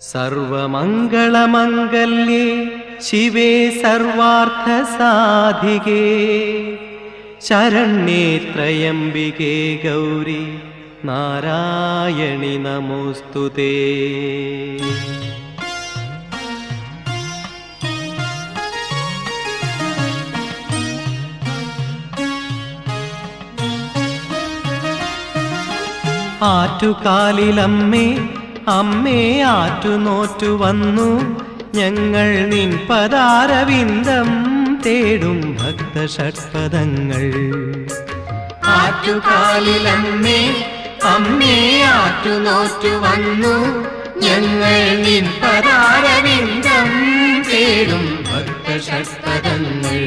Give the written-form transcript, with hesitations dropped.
സർവമംഗളമംഗല്യേ ശിവേ സർവാർത്ഥസാധികേ ശരണ്യേ ത്രയംബികേ ഗൗരി നാരായണി നമോസ്തുതേ. ആറ്റുകാലിലമ്മേ അമ്മേ ആറ്റുനോറ്റു വന്നു ഞങ്ങൾ നിൻ പദാരവിന്ദം തേടും ഭക്തഷഡ്പദങ്ങൾ. ആറ്റുകാലിലമ്മേ അമ്മേ ആറ്റുനോറ്റു വന്നു ഞങ്ങൾ നിൻ പദാരവിന്ദം തേടും ഭക്തഷഡ്പദങ്ങൾ.